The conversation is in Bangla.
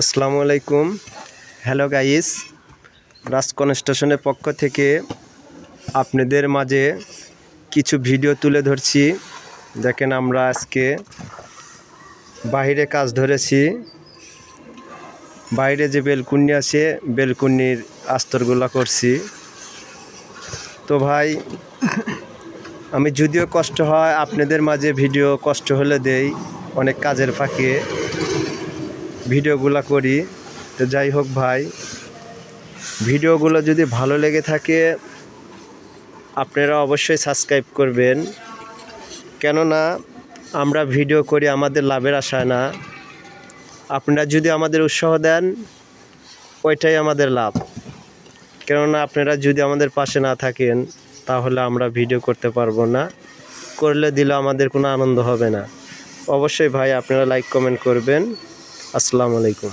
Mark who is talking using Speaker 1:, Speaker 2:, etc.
Speaker 1: আসসালামু আলাইকুম। হ্যালো গাইস, রাজ কনস্ট্রাকশনের পক্ষ থেকে আপনাদের মাঝে কিছু ভিডিও তুলে ধরছি। দেখেন, আমরা আজকে বাইরে কাজ ধরেছি। বাইরে যে বেলকুনি আছে, বেলকুনির আস্তরগুলা করছি। তো ভাই, আমি যদিও কষ্ট হয় আপনাদের মাঝে ভিডিও কষ্ট হলে দেই, অনেক কাজের ফাঁকে ভিডিওগুলো করি। তো যাই হোক ভাই, ভিডিওগুলো যদি ভালো লেগে থাকে আপনারা অবশ্যই সাবস্ক্রাইব করবেন, কেননা আমরা ভিডিও করি আমাদের লাভের আশায় না। আপনারা যদি আমাদের উৎসাহ দেন ওইটাই আমাদের লাভ, কেননা আপনারা যদি আমাদের পাশে না থাকেন তাহলে আমরা ভিডিও করতে পারবো না, করলে দিলে আমাদের কোনো আনন্দ হবে না। অবশ্যই ভাই আপনারা লাইক কমেন্ট করবেন। আসসালামু আলাইকুম।